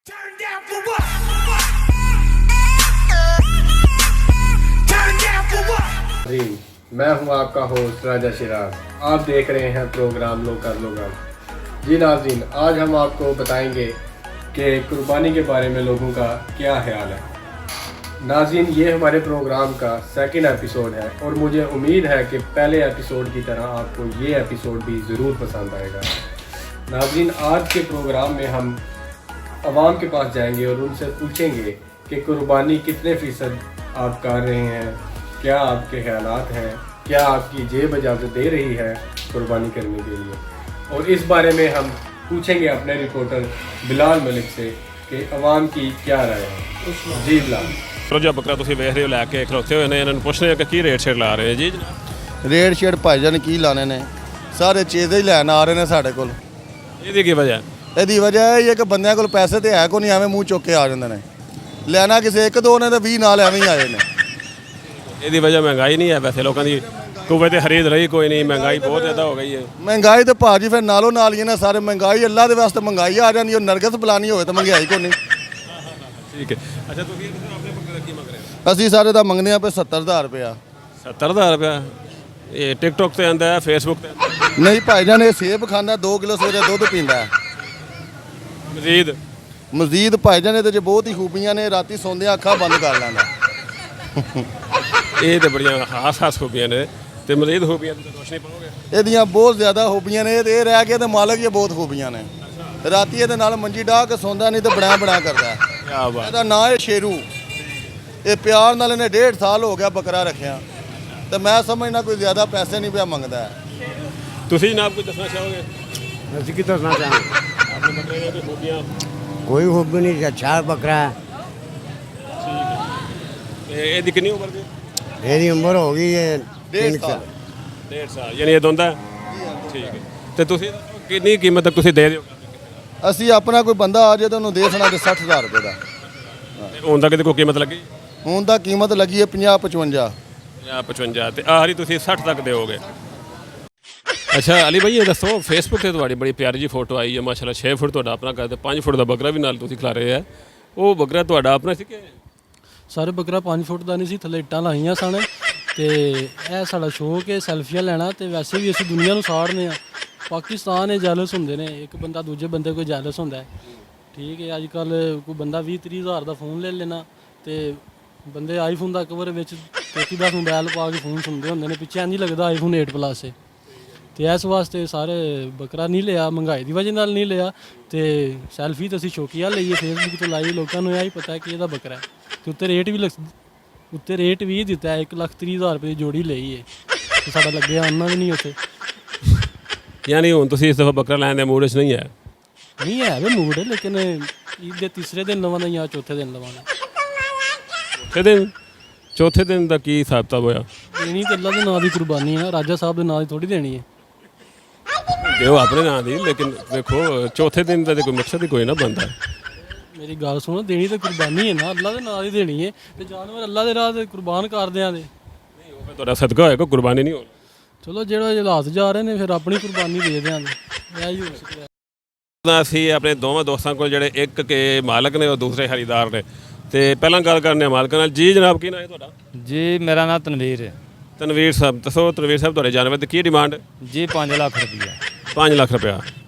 Turn down for what? Turn down for what? जी मैं हूं आपका होस्ट राजा शिराज। आप देख रहे हैं प्रोग्राम लोकल लोगल। जी नाज़रीन, आज हम आपको बताएंगे कि कुर्बानी के बारे में लोगों का क्या ख्याल है। नाज़रीन, ये हमारे प्रोग्राम का सेकंड एपिसोड है और मुझे उम्मीद है कि पहले एपिसोड की तरह आपको ये एपिसोड भी ज़रूर पसंद आएगा। नाज़रीन, आज के प्रोग्राम में हम आवाम के पास जाएंगे और उनसे पूछेंगे कि कुर्बानी कितने फ़ीसद आप कर रहे हैं, क्या आपके ख्यालात हैं, क्या आपकी जेब इजाज़त दे रही है कुर्बानी करने के लिए। और इस बारे में हम पूछेंगे अपने रिपोर्टर बिलाल मलिक से कि आवाम की क्या राय है। जी बिलाल। रोजा बकरा तुसीं वेख रहे हो लैके खलोते हुए ने, इन्होंने पुछने कि की रेट शेट ला रहे जी ਰੇਟ ਸ਼ੇਟ ਭਾਈਜਾਨ ਕੀ ਲਾਣੇ ਨੇ, ਸਾਰੇ ਚੀਜ਼ਾਂ ਹੀ ਲੈਣ ਆ ਰਹੇ ਨੇ ਸਾਡੇ ਕੋਲ। ਇਹਦੀ ਕੀ ਵਜ੍ਹਾ ਇਹਦੀ ਵਜ੍ਹਾ ਇਹ ਹੈ ਕਿ ਬੰਦਿਆਂ ਕੋਲ ਪੈਸੇ ਤੇ ਹੈ ਕੋਈ ਨਹੀਂ, ਐਵੇਂ ਮੂੰਹ ਚੁੱਕ ਕੇ ਆ ਜਾਂਦੇ ਨੇ। ਲੈਣਾ ਕਿਸੇ ਇੱਕ ਦੋ ਨੇ ਤੇ 20 ਨਾਲ ਐਵੇਂ ਹੀ ਆਏ ਨੇ। ਇਹਦੀ ਵਜ੍ਹਾ ਮਹਿੰਗਾਈ ਨਹੀਂ ਹੈ, ਵੈਸੇ ਲੋਕਾਂ ਦੀ ਕੁਵਤ ਤੇ ਖਰੀਦ ਰਹੀ ਕੋਈ ਨਹੀਂ, ਮਹਿੰਗਾਈ ਬਹੁਤ ਜ਼ਿਆਦਾ ਹੋ ਗਈ ਹੈ। ਮਹਿੰਗਾਈ ਤੇ ਭਾਜੀ ਫਿਰ ਨਾਲੋਂ ਨਾਲ ਹੀ ਨੇ ਸਾਰੇ। ਮਹਿੰਗਾਈ ਅੱਲਾ ਦੇ ਵਾਸਤੇ ਮਹਿੰਗਾਈ ਆ ਜਾਂਦੀ, ਉਹ ਨਰਗਸ ਬੁਲਾਣੀ ਹੋਵੇ ਤਾਂ ਮਹਿੰਗਾਈ ਕੋਈ ਨਹੀਂ। ਠੀਕ ਹੈ। ਅੱਛਾ, ਤੁਸੀਂ ਆਪਣੇ ਬੱਕਰੇ ਦਾ ਕੀ ਮੰਗ ਰਹੇ ਹੋ? ਅਸੀਂ ਸਾਰੇ ਦਾ ਮੰਗਦੇ ਆ ਪਏ 70,000 ਰੁਪਇਆ। 70,000 ਰੁਪਇਆ? ਇਹ ਟਿਕਟੋਕ ਤੇ ਆਂਦਾ ਹੈ, ਫੇਸਬੁੱਕ ਤੇ ਆਂਦਾ ਹੈ? ਨਹੀਂ ਭਾਈਜਾਨ, ਇਹ ਸੇਬ ਖਾਂਦਾ, 2 ਕਿਲੋ ਸਵੇਰੇ ਦੁੱਧ ਪੀਂਦਾ ਹੈ। ਮਜ਼ੀਦ ਮਜ਼ੀਦ ਭਾਈਜਾਨ ਇਹਦੇ 'ਚ ਬਹੁਤ ਹੀ ਖੂਬੀਆਂ ਨੇ, ਰਾਤੀ ਸੌਂਦਿਆਂ ਅੱਖਾਂ ਬੰਦ ਕਰ ਲੈਂਦਾ। ਇਹ ਤੇ ਬੜੀਆਂ ਖਾਸ ਖੂਬੀਆਂ ਨੇ, ਤੇ ਮਜ਼ੀਦ ਖੂਬੀਆਂ ਦੀ ਰੋਸ਼ਨੀ ਪਾਓਗੇ? ਇਹਦੀਆਂ ਬਹੁਤ ਜ਼ਿਆਦਾ ਖੂਬੀਆਂ ਨੇ। ਇਹ ਰਹਿ ਕੇ ਤੇ ਮਾਲਕ ਇਹ ਬਹੁਤ ਖੂਬੀਆਂ ਨੇ। ਰਾਤੀ ਇਹਦੇ ਨਾਲ ਮੰਜੀ ਡਾਹ ਕੇ ਸੌਂਦਾ, ਨਹੀਂ ਤੇ ਬਣਾ ਕਰਦਾ। ਕੀ ਬਾਤ। ਇਹਦਾ ਨਾਂ ਹੈ ਸ਼ੇਰੂ। ਇਹ ਪਿਆਰ ਨਾਲ ਇਹਨੇ 1.5 ਸਾਲ ਹੋ ਗਿਆ ਬੱਕਰਾ ਰੱਖਿਆ, ਤੇ ਮੈਂ ਸਮਝਣਾ ਕੋਈ ਜ਼ਿਆਦਾ ਪੈਸੇ ਨਹੀਂ ਪਿਆ ਮੰਗਦਾ ਹੈ। ਤੁਸੀਂ ਜਨਾਬ ਕੁਝ ਦੱਸਣਾ ਚਾਹੋਗੇ ਅਸੀਂ ਕੀ ਦੱਸਣਾ ਚਾਹਾਂਗੇ? ਆਪਣੇ ਬੱਕਰੇ ਦੀਆਂ ਖੂਬੀਆਂ? ਕੋਈ ਖੂਬੀ ਨਹੀਂ, ਅੱਛਾ ਬੱਕਰਾ ਹੈ। ਤੇ ਇਹਦੀ ਕਿੰਨੀ ਉਮਰ ਦੀ? ਇਹਦੀ ਉਮਰ ਹੋ ਗਈ ਹੈ 1.5 3 ਸਾਲ। 1.5 ਸਾਲ, ਯਾਨੀ ਇਹ ਦੋਂਦਾ? ਠੀਕ ਹੈ। ਤੇ ਤੁਸੀਂ ਕਿੰਨੀ ਕੀਮਤ ਤੱਕ ਤੁਸੀਂ ਦੇ ਦਿਓ? ਅਸੀਂ ਆਪਣਾ ਕੋਈ ਬੰਦਾ ਆ ਜਾਏ ਤਾਂ ਉਹਨੂੰ ਦੇ ਦੇਣਾ ਤੇ 60,000 ਰੁਪਏ ਦਾ। ਹੁਣ ਤੱਕ ਦੀ ਕੋਈ ਕੀਮਤ ਲੱਗੀ? ਹੁਣ ਤਾਂ ਕੀਮਤ ਲੱਗੀ ਹੈ 50-55। ਜਾਂ 55, ਤੇ ਆਖਰੀ ਤੁਸੀਂ 60 ਤੱਕ ਦਿਓਗੇ। ਅੱਛਾ ਅਲੀ ਭਾਈ, ਇਹ ਦੱਸੋ, ਫੇਸਬੁੱਕ ਤੇ ਤੁਹਾਡੀ ਬੜੀ ਪਿਆਰੀ ਜੀ ਫੋਟੋ ਆਈ ਹੈ, ਮਾਸ਼ਾਅੱਲਾ 6 ਫੁੱਟ ਤੁਹਾਡਾ ਆਪਣਾ ਘਰ ਤੇ 5 ਫੁੱਟ ਦਾ ਬੱਕਰਾ ਵੀ ਨਾਲ ਤੁਸੀਂ ਖਿਲਾ ਰਹੇ ਆ। ਉਹ ਬੱਕਰਾ ਤੁਹਾਡਾ ਆਪਣਾ ਸੀ ਕਿ? ਸਰ ਬੱਕਰਾ 5 ਫੁੱਟ ਦਾ ਨਹੀਂ ਸੀ, ਥੱਲੇ ਇੱਟਾਂ ਲਾਈਆਂ ਸਨ। ਤੇ ਇਹ ਸਾਡਾ ਸ਼ੌਕ ਹੈ ਸੈਲਫੀਆਂ ਲੈਣਾ, ਤੇ ਵੈਸੇ ਵੀ ਅਸੀਂ ਦੁਨੀਆ ਨੂੰ ਸਾੜਨੇ ਆ। ਪਾਕਿਸਤਾਨ ਇਹ ਜੈਲਸ ਹੁੰਦੇ ਨੇ, ਇੱਕ ਬੰਦਾ ਦੂਜੇ ਬੰਦੇ ਕੋਈ ਜੈਲਸ ਹੁੰਦਾ ਹੈ। ਠੀਕ ਹੈ, ਅੱਜ ਕੱਲ ਕੋਈ ਬੰਦਾ 20-30 ਹਜ਼ਾਰ ਦਾ ਫੋਨ ਲੈ ਲੈਣਾ, ਤੇ ਬੰਦੇ ਆਈਫੋਨ ਦਾ ਕਵਰ ਵਿੱਚ 33-10 ਮੋਬਾਈਲ ਪਾ ਕੇ ਫੋਨ ਸੁਣਦੇ ਹੁੰਦੇ ਨੇ, ਪਿੱਛੇ ਇੰਝ ਲੱਗਦਾ ਆਈਫੋਨ 8 ਪਲੱਸ ਹੈ। ਤੇ ਇਸ ਵਾਸਤੇ ਸਾਰੇ ਬੱਕਰਾ ਨਹੀਂ ਲਿਆ, ਮਹਿੰਗਾਈ ਦੀ ਵਜ੍ਹਾ ਨਾਲ ਨਹੀਂ ਲਿਆ। ਤੇ ਸੈਲਫੀ ਤਾਂ ਅਸੀਂ ਸ਼ੌਕੀਆ ਲਈਏ, ਫੇਸਬੁੱਕ ਤੋਂ ਲਾਈ, ਲੋਕਾਂ ਨੂੰ ਇਹ ਹੀ ਪਤਾ ਕਿ ਇਹਦਾ ਬੱਕਰਾ ਹੈ। ਤੇ ਉੱਤੇ ਰੇਟ ਵੀ ਦਿੱਤਾ ਹੈ, 1,30,000 ਰੁਪਏ ਦੀ ਜੋੜੀ ਲਈ ਹੈ, ਤੇ ਸਾਡਾ ਲੱਗਿਆ ਉਹਨਾਂ ਵੀ ਨਹੀਂ ਉੱਥੇ। ਯਾਨੀ ਹੁਣ ਤੁਸੀਂ ਇਸ ਦਫਾ ਬੱਕਰਾ ਲੈਣ ਦੇ ਮੂਡ 'ਚ ਨਹੀਂ ਹੈ? ਨਹੀਂ ਹੈ ਵੀ ਮੂਡ, ਲੇਕਿਨ ਈਦ ਦੇ ਤੀਸਰੇ ਦਿਨ ਲਵਾਂਗਾ ਜਾਂ ਚੌਥੇ ਦਿਨ ਲਵਾਂਗਾ। ਚੌਥੇ ਦਿਨ ਦਾ ਕੀ ਹਿਸਾਬ ਕਿਤਾਬ ਹੋਇਆ? ਦੇਣੀ ਤਾਂ ਅੱਲਾ ਦੇ ਨਾਂ ਦੀ ਕੁਰਬਾਨੀ ਹੈ, ਰਾਜਾ ਸਾਹਿਬ ਦੇ ਨਾਂ ਦੀ ਥੋੜੀ ਦੇਣੀ ਹੈ। ਦਿਓ ਆਪਣੇ ਨਾਂ ਦੀ, ਲੇਕਿਨ ਵੇਖੋ ਚੌਥੇ ਦਿਨ ਦਾ ਕੋਈ ਮਕਸਦ ਹੀ ਕੋਈ ਨਾ ਬਣਦਾ। ਮੇਰੀ ਗੱਲ ਸੁਣੋ, ਦੇਣੀ ਤਾਂ ਕੁਰਬਾਨੀ ਹੈ ਨਾ, ਅੱਲਾ ਦੇ ਨਾਂ ਦੀ ਦੇਣੀ ਹੈ, ਤੇ ਜਾਨਵਰ ਅੱਲਾ ਦੇ ਰਾਹ ਤੇ ਕੁਰਬਾਨ ਕਰਦੇ ਆਂ ਦੇ। ਨਹੀਂ, ਉਹ ਫਿਰ ਤੁਹਾਡਾ ਸਦਕਾ ਹੋਏਗਾ, ਕੁਰਬਾਨੀ ਨਹੀਂ ਹੋਣੀ। ਚਲੋ ਜਿਹੜਾ ਹਾਲਾਤ ਜਾ ਰਹੇ ਨੇ, ਫਿਰ ਆਪਣੀ ਕੁਰਬਾਨੀ ਦੇ ਦਿਆਂਗੇ, ਇਹ ਹੀ ਹੋ ਸਕਦਾ। ਤਾਂ ਅਸੀਂ ਆਪਣੇ ਦੋਵਾਂ ਦੋਸਤਾਂ ਕੋਲ, ਜਿਹੜੇ ਇੱਕ ਕੇ ਮਾਲਕ ਨੇ, ਉਹ ਦੂਸਰੇ ਖਰੀਦਾਰ ਨੇ, ਤੇ ਪਹਿਲਾਂ ਗੱਲ ਕਰਨੇ ਆ ਮਾਲਕਾਂ ਨਾਲ। ਜੀ ਜਨਾਬ, ਕੀ ਨਾਂ ਹੈ ਤੁਹਾਡਾ? ਜੀ ਮੇਰਾ ਨਾਮ ਤਨਵੀਰ ਹੈ। ਤਨਵੀਰ ਸਾਹਿਬ, ਦੱਸੋ ਤਨਵੀਰ ਸਾਹਿਬ, ਤੁਹਾਡੇ ਜਾਨਵਰ ਦੀ ਕੀ ਡਿਮਾਂਡ? ਜੀ 5 ਲੱਖ ਰੁਪਈਆ। 5 ਲੱਖ ਰੁਪਇਆ।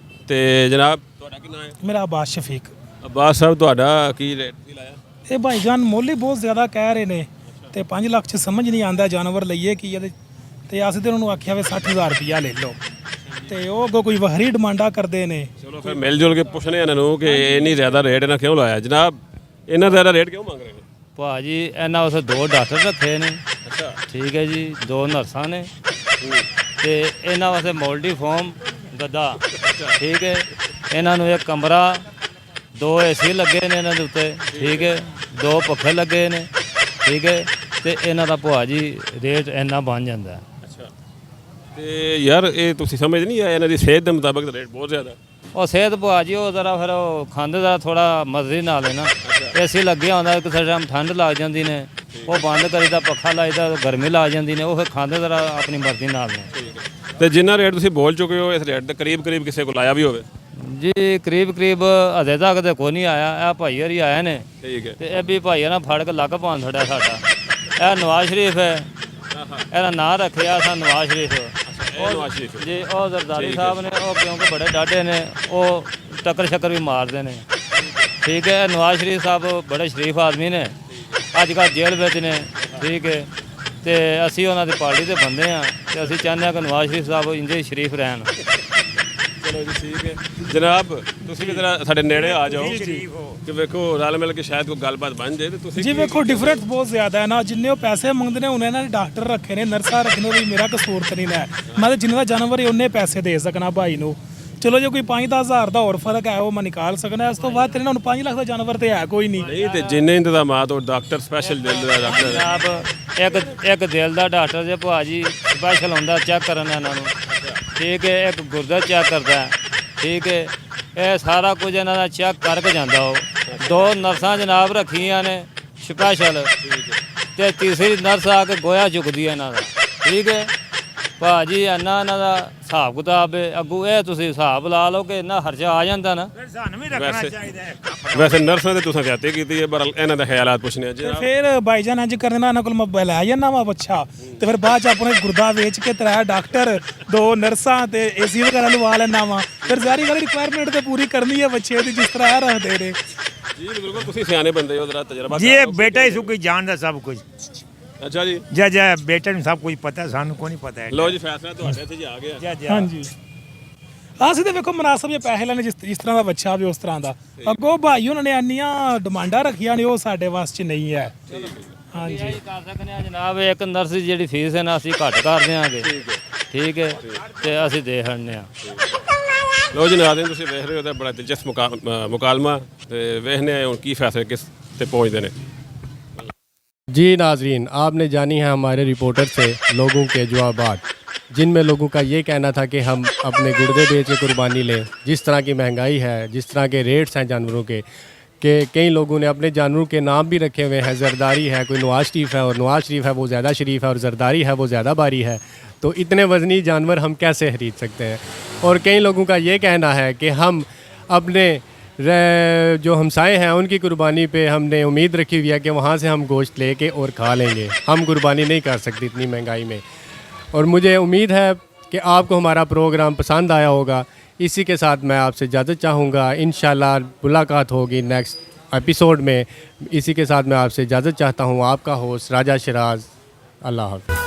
ਤੇ ਜਨਾਬ ਤੁਹਾਡਾ ਕੀ ਨਾਂ ਹੈ? ਮੇਰਾ ਅਬਾਸ ਸ਼ਫੀਕ। ਅਬਾਸ ਸਾਹਿਬ, ਤੁਹਾਡਾ ਕੀ ਰੇਟ ਕੀ ਲਾਇਆ? ਇਹ ਭਾਈਜਾਨ ਮੁੱਲ ਹੀ ਬਹੁਤ ਜ਼ਿਆਦਾ ਕਹਿ ਰਹੇ ਨੇ, ਤੇ 5 ਲੱਖ 'ਚ ਸਮਝ ਨਹੀਂ ਆਉਂਦਾ ਜਾਨਵਰ ਲਈਏ ਕੀ ਇਹਦੇ। ਤੇ ਅਸੀਂ ਤੇ ਉਹਨਾਂ ਨੂੰ ਆਖਿਆ ਵੀ 60,000 ਰੁਪਈਆ ਲੈ ਲਓ, ਤੇ ਉਹ ਅੱਗੋਂ ਕੋਈ ਵੱਖਰੀ ਡਿਮਾਂਡਾਂ ਕਰਦੇ ਨੇ। ਚਲੋ ਫਿਰ ਮਿਲ ਜੁਲ ਕੇ ਪੁੱਛਣੇ ਇਹਨਾਂ ਨੂੰ ਕਿ ਇੰਨੀ ਜ਼ਿਆਦਾ ਰੇਟ ਇਹਨਾਂ ਕਿਉਂ ਲਾਇਆ। ਜਨਾਬ, ਇੰਨਾ ਜ਼ਿਆਦਾ ਰੇਟ ਕਿਉਂ ਮੰਗ ਰਹੇ ਨੇ? ਭਾਜੀ ਇਹਨਾਂ ਉਸੇ 2 ਡਾਕਟਰ ਰੱਖੇ ਨੇ। ਅੱਛਾ। ਠੀਕ ਹੈ ਜੀ, 2 ਨਰਸਾਂ ਨੇ, ਤੇ ਇਹਨਾਂ ਵਾਸਤੇ ਮੋਲਡੀ ਫੋਮ ਗੱਦਾ। ਠੀਕ ਹੈ, ਇਹਨਾਂ ਨੂੰ ਇੱਕ ਕਮਰਾ, 2 ਏਸੀ ਲੱਗੇ ਨੇ ਇਹਨਾਂ ਦੇ ਉੱਤੇ। ਠੀਕ ਹੈ, 2 ਪੱਖੇ ਲੱਗੇ ਨੇ। ਠੀਕ ਹੈ, ਤੇ ਇਹਨਾਂ ਦਾ ਭਾਜੀ ਰੇਟ ਇੰਨਾ ਬਣ ਜਾਂਦਾ। ਅੱਛਾ। ਤੇ ਯਾਰ ਇਹ ਤੁਸੀਂ ਸਮਝ ਨਹੀਂ ਆਇਆ, ਇਹਨਾਂ ਦੀ ਸਿਹਤ ਦੇ ਮੁਤਾਬਕ ਰੇਟ ਬਹੁਤ ਜ਼ਿਆਦਾ। ਉਹ ਸਿਹਤ ਭਾਜੀ ਉਹ ਜ਼ਰਾ ਫਿਰ ਉਹ ਖਾਂਦੇ ਦਾ ਥੋੜਾ ਮਰਜ਼ੀ ਨਾਲ ਹੈ ਨਾ। ਏਸੀ ਲੱਗਿਆ ਹੁੰਦਾ, ਕਿਸੇ ਟਾਈਮ ਠੰਡ ਲੱਗ ਜਾਂਦੀ ਨੇ, ਉਹ ਬੰਦ ਕਰੀਦਾ, ਪੱਖਾ ਲਾਈਦਾ, ਗਰਮੀ ਲੱਗ ਜਾਂਦੀ ਨੇ, ਉਹ ਫਿਰ ਖਾਂਦੇ ਜ਼ਰਾ ਆਪਣੀ ਮਰਜ਼ੀ ਨਾਲ ਨੇ। ਤੇ ਜਿੰਨਾ ਰੇਟ ਤੁਸੀਂ ਬੋਲ ਚੁੱਕੇ ਹੋ, ਇਸ ਰੇਟ ਦੇ ਕਰੀਬ ਕਿਸੇ ਕੋਲ ਆਇਆ ਵੀ ਹੋਵੇ? ਜੀ ਕਰੀਬ ਅਜੇ ਤੱਕ ਤੇ ਕੋਈ ਨਹੀਂ ਆਇਆ। ਇਹ ਭਾਈ ਹਰੀ ਆਏ ਨੇ ਠੀਕ ਹੈ ਤੇ ਇਹ ਵੀ ਭਾਈ ਨਾਲ ਫੜ ਕੇ ਲੱਗ ਪਾਉਣ ਥੜਿਆ ਸਾਡਾ। ਇਹ ਨਵਾਜ਼ ਸ਼ਰੀਫ ਹੈ, ਇਹਦਾ ਨਾਂ ਰੱਖਿਆ ਸਾ ਨਵਾਜ਼ ਸ਼ਰੀਫ। ਇਹ ਨਵਾਜ਼ ਸ਼ਰੀਫ ਜੀ ਉਹ ਜ਼ਰਦਾਰੀ ਸਾਹਿਬ ਨੇ, ਉਹ ਕਿਉਂਕਿ ਬੜੇ ਡਾਢੇ ਨੇ, ਉਹ ਟੱਕਰ ਸ਼ੱਕਰ ਵੀ ਮਾਰਦੇ ਨੇ। ਠੀਕ ਹੈ, ਨਵਾਜ਼ ਸ਼ਰੀਫ ਸਾਹਿਬ ਬੜੇ ਸ਼ਰੀਫ ਆਦਮੀ ਨੇ, ਅੱਜ ਕੱਲ੍ਹ ਜੇਲ੍ਹ ਵਿੱਚ ਨੇ। ਠੀਕ ਹੈ, ਤੇ ਅਸੀਂ ਉਹਨਾਂ ਦੀ ਪਾਰਟੀ ਦੇ ਬੰਦੇ ਆ ਤੇ ਅਸੀਂ ਚਾਹੁੰਦੇ ਹਾਂ ਕਿ ਨਵਾਜ਼ ਸ਼ਰੀਫ ਸਾਹਿਬ ਇੰਜੇ ਹੀ ਸ਼ਰੀਫ ਰਹਿਣ। ਚਲੋ ਜੀ ਠੀਕ ਹੈ ਜਨਾਬ, ਤੁਸੀਂ ਵੀ ਜਰਾ ਸਾਡੇ ਨੇੜੇ ਆ ਜਾਓ ਕਿ ਵੇਖੋ ਰਲ ਮਿਲ ਕੇ ਸ਼ਾਇਦ ਕੋਈ ਗੱਲਬਾਤ ਬਣ ਜਾਏ। ਤੇ ਤੁਸੀਂ ਜੀ ਵੇਖੋ ਡਿਫਰੈਂਸ ਬਹੁਤ ਜ਼ਿਆਦਾ ਹੈ ਨਾ, ਜਿੰਨੇ ਉਹ ਪੈਸੇ ਮੰਗਦੇ ਨੇ ਉਹਨੇ ਇਹਨਾਂ ਨੇ ਡਾਕਟਰ ਰੱਖੇ ਨੇ, ਨਰਸਾਂ ਰੱਖੇ ਨੇ, ਵੀ ਮੇਰਾ ਕਸੂਰ ਤਾਂ ਨਹੀਂ ਲੈ, ਮੈਂ ਤਾਂ ਜਿੰਨੇ ਦਾ ਜਾਨਵਰ ਹੈ ਉਹਨੇ ਪੈਸੇ ਦੇ ਸਕਣਾ ਭਾਈ ਨੂੰ। ਚਲੋ ਜੇ ਕੋਈ 5-10 ਹਜ਼ਾਰ ਦਾ ਹੋਰ ਫਰਕ ਹੈ ਉਹ ਮੈਂ ਨਿਕਾਲ ਸਕਣਾ, ਇਸ ਤੋਂ ਬਾਅਦ ਤੇ ਇਹਨਾਂ ਨੂੰ 5 ਲੱਖ ਦਾ ਜਾਨਵਰ ਤੇ ਹੈ ਕੋਈ ਨਹੀਂ। ਨਹੀਂ ਤੇ ਜਿੰਨੇ ਇੰਤਜ਼ਾਮਾਤ ਉਹ ਡਾਕਟਰ ਸਪੈਸ਼ਲ ਦਿਲ ਦਾ ਡਾਕਟਰ ਜਨਾਬ ਇੱਕ ਦਿਲ ਦਾ ਡਾਕਟਰ ਜੇ ਭਾਜੀ ਸਪੈਸ਼ਲ ਹੁੰਦਾ ਚੈੱਕ ਕਰਨ ਇਹਨਾਂ ਨੂੰ। ਠੀਕ ਹੈ, ਇੱਕ ਗੁਰਦਾ ਚੈੱਕ ਕਰਦਾ। ਠੀਕ ਹੈ, ਇਹ ਸਾਰਾ ਕੁਝ ਇਹਨਾਂ ਦਾ ਚੈੱਕ ਕਰਕੇ ਜਾਂਦਾ। ਉਹ 2 ਨਰਸਾਂ ਜਨਾਬ ਰੱਖੀਆਂ ਨੇ ਸਪੈਸ਼ਲ, ਤੇ ਤੀਸਰੀ ਨਰਸ ਆ ਕੇ ਗੋਇਆ ਚੁੱਕਦੀ ਹੈ ਇਹਨਾਂ ਦਾ। ਠੀਕ ਹੈ ਭਾਜੀ, ਇਹਨਾਂ ਦਾ ਹਿਸਾਬ ਕਿਤਾਬ ਹੈ ਅੱਗੂ, ਇਹ ਤੁਸੀਂ ਹਿਸਾਬ ਲਾ ਲਓ ਕਿ ਇੰਨਾ ਖਰਚਾ ਆ ਜਾਂਦਾ ਨਾ। ਵੈਸੇ ਨਰਸਾਂ ਦੇ ਤੁਸੀਂ ਜ਼ਿਆਦਾ ਕੀਤੀ ਹੈ, ਪਰ ਇਹਨਾਂ ਦੇ ਖਿਆਲਾਤ ਪੁੱਛਣੇ ਆ ਜੀ। ਤੇ ਫਿਰ ਭਾਈਜਾਨ ਇੰਜ ਕਰਨਾ, ਇਹਨਾਂ ਕੋਲ ਮੈਂ ਲੈ ਜਾਂਦਾ ਵਾ ਬੱਚਾ, ਤੇ ਫਿਰ ਬਾਅਦ ਚ ਆਪਣੇ ਗੁਰਦਾ ਵੇਚ ਕੇ 3 ਡਾਕਟਰ 2 ਨਰਸਾਂ ਤੇ ਏਸੀ ਵਗੈਰਾ ਲਵਾ ਲੈਣਾ ਵਾ। ਫਿਰ ਸਾਰੀ ਗੱਲ ਰਿਕੁਆਇਰਮੈਂਟ ਤੇ ਪੂਰੀ ਕਰਨੀ ਹੈ ਬੱਚੇ ਦੀ, ਜਿਸ ਤਰ੍ਹਾਂ ਇਹ ਰੱਖਦੇ ਨੇ। ਜੀ ਬਿਲਕੁਲ, ਤੁਸੀਂ ਸਿਆਣੇ ਬੰਦੇ ਹੋ, ਜਰਾ ਤਜਰਬਾ ਜੀ ਇਹ ਬੇਟਾ ਹੀ ਸਭ ਕੁਝ ਜਾਣਦਾ, ਸਭ ਕੁਝ। ਅੱਛਾ ਜੀ, ਜਾ ਬੇਟੇ ਨੂੰ ਸਭ ਕੁਝ ਪਤਾ, ਸਾਨੂੰ ਕੋਈ ਨਹੀਂ ਪਤਾ ਹੈ। ਲੋ ਜੀ ਫੈਸਲਾ ਤੁਹਾਡੇ ਇੱਥੇ ਜੀ ਆ ਗਿਆ। ਹਾਂਜੀ ਅਸੀਂ ਤੇ ਵੇਖੋ ਮੁਨਾਸਬ ਜੇ ਪੈਸੇ ਲੈਣੇ, ਜਿਸ ਤਰ੍ਹਾਂ ਦਾ ਬੱਚਾ ਵੀ ਉਸ ਤਰ੍ਹਾਂ ਦਾ। ਅੱਗੋਂ ਭਾਈ ਉਹਨਾਂ ਨੇ ਇੰਨੀਆਂ ਡਿਮਾਂਡਾਂ ਰੱਖੀਆਂ ਨੇ, ਉਹ ਸਾਡੇ ਵਾਸ 'ਚ ਨਹੀਂ ਹੈ। ਹਾਂਜੀ ਕਰ ਸਕਦੇ ਆ ਜਨਾਬ, ਇੱਕ ਨਰਸ ਦੀ ਜਿਹੜੀ ਫੀਸ ਹੈ ਨਾ ਅਸੀਂ ਘੱਟ ਕਰ ਦਿਆਂਗੇ। ਠੀਕ ਹੈ, ਤੇ ਅਸੀਂ ਦੇ ਹੜਨੇ ਆ। ਲੋ ਜੀ ਨਾਜ਼ਰੀਨ, ਤੁਸੀਂ ਵੇਖ ਰਹੇ ਹੋ ਤਾਂ ਬੜਾ ਦਿਲਚਸਪ ਮੁਕਾਲਮਾ, ਤੇ ਵੇਖਦੇ ਆ ਹੁਣ ਕੀ ਫੈਸਲੇ किस ਤੇ ਪਹੁੰਚਦੇ ਨੇ। जी नाजरीन, आपने जानी है हमारे रिपोर्टर से लोगों के जवाबात, जिनमें लोगों का ये कहना था कि हम अपने गुर्दे बेच के कुर्बानी लें। जिस तरह की महंगाई है, जिस तरह के रेट्स हैं जानवरों के, कि कई लोगों ने अपने जानवरों के नाम भी रखे हुए हैं। जरदारी है, कोई नवाज शरीफ है, और नवाज शरीफ है वो ज़्यादा शरीफ है, और जरदारी है वो ज़्यादा बारी है। तो इतने वज़नी जानवर हम कैसे खरीद सकते हैं? और कई लोगों का ये कहना है कि हम अपने जो हमसाए हैं उनकी कुर्बानी पे हमने उम्मीद रखी हुई है कि वहाँ से हम गोश्त लेके और खा लेंगे, हम कुर्बानी नहीं कर सकते इतनी महंगाई में। और मुझे उम्मीद है कि आपको हमारा प्रोग्राम पसंद आया होगा। इसी के साथ मैं आपसे इजाज़त चाहूँगा, इंशाल्लाह मुलाकात होगी नेक्स्ट एपिसोड में। इसी के साथ मैं आपसे इजाज़त चाहता हूँ, आपका होस्ट राजा शिराज। अल्लाह हाफ़िज़।